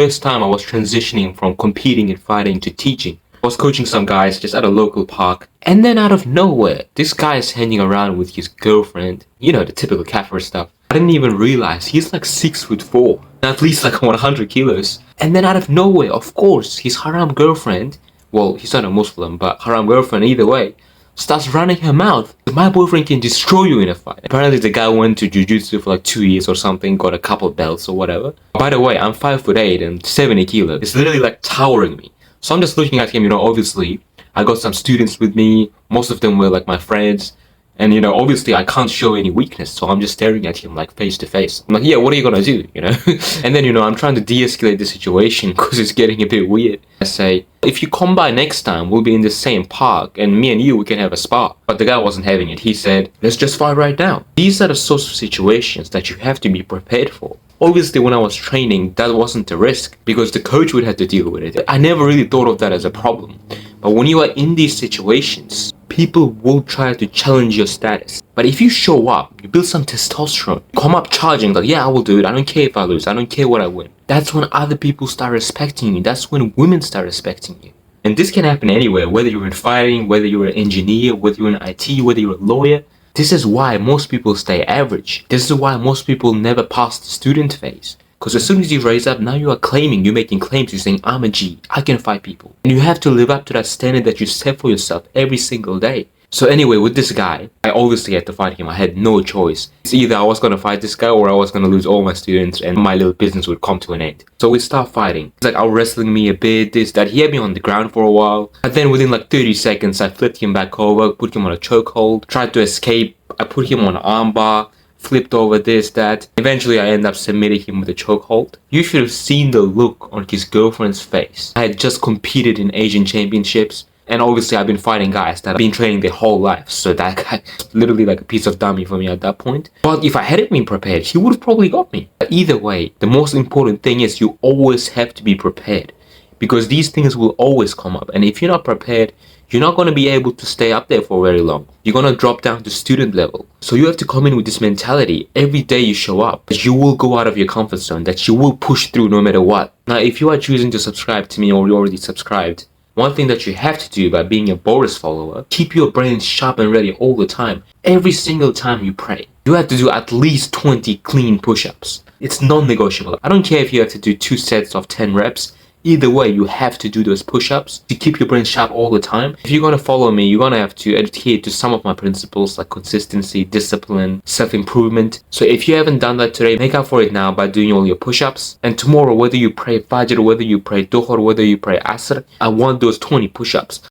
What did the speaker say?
first time I was transitioning from competing and fighting to teaching. I was coaching some guys just at a local park, and then out of nowhere, this guy is hanging around with his girlfriend. You know, the typical Kafir stuff. I didn't even realize he's like 6'4", at least like 100 kilos. And then out of nowhere, of course, his haram girlfriend, well, he's not a Muslim, but haram girlfriend either way, starts running her mouth. My boyfriend can destroy you in a fight. Apparently the guy went to jiu-jitsu for like 2 years or something, got a couple belts or whatever. By the way, I'm 5'8" and 70 kilos. It's literally like towering me. So I'm just looking at him, obviously, I got some students with me. Most of them were like my friends. And, obviously I can't show any weakness. So I'm just staring at him like face to face. I'm like, yeah, what are you gonna do, And then, I'm trying to de-escalate the situation because it's getting a bit weird. I say, if you come by next time, we'll be in the same park and me and you, we can have a spar. But the guy wasn't having it. He said, let's just fight right now. These are the sorts of situations that you have to be prepared for. Obviously, when I was training, that wasn't a risk because the coach would have to deal with it. I never really thought of that as a problem. But when you are in these situations, people will try to challenge your status. But if you show up, you build some testosterone, come up charging like, yeah, I will do it. I don't care if I lose. I don't care what I win. That's when other people start respecting you. That's when women start respecting you. And this can happen anywhere, whether you're in fighting, whether you're an engineer, whether you're in IT, whether you're a lawyer. This is why most people stay average. This is why most people never pass the student phase. Because as soon as you raise up, now you are claiming, you're making claims, you're saying, I'm a G, I can fight people. And you have to live up to that standard that you set for yourself every single day. So anyway, with this guy, I obviously had to fight him. I had no choice. It's either I was going to fight this guy or I was going to lose all my students and my little business would come to an end. So we start fighting. He's like out wrestling me a bit, this, that. He had me on the ground for a while. And then within like 30 seconds, I flipped him back over, put him on a chokehold, tried to escape. I put him on an armbar, flipped over this, that. Eventually, I ended up submitting him with a chokehold. You should have seen the look on his girlfriend's face. I had just competed in Asian championships. And obviously, I've been fighting guys that have been training their whole life. So that guy was literally like a piece of dummy for me at that point. But if I hadn't been prepared, he would have probably got me. But either way, the most important thing is you always have to be prepared. Because these things will always come up. And if you're not prepared, you're not going to be able to stay up there for very long. You're going to drop down to student level. So you have to come in with this mentality every day you show up. That you will go out of your comfort zone. That you will push through no matter what. Now, if you are choosing to subscribe to me or you're already subscribed, one thing that you have to do by being a Boris follower, keep your brain sharp and ready all the time. Every single time you pray, you have to do at least 20 clean push-ups. It's non-negotiable. I don't care if you have to do 2 sets of 10 reps. Either way, you have to do those push-ups to keep your brain sharp all the time. If you're going to follow me, you're going to have to adhere to some of my principles like consistency, discipline, self-improvement. So if you haven't done that today, make up for it now by doing all your push-ups. And tomorrow, whether you pray Fajr, whether you pray Dhuhr, whether you pray Asr, I want those 20 push-ups.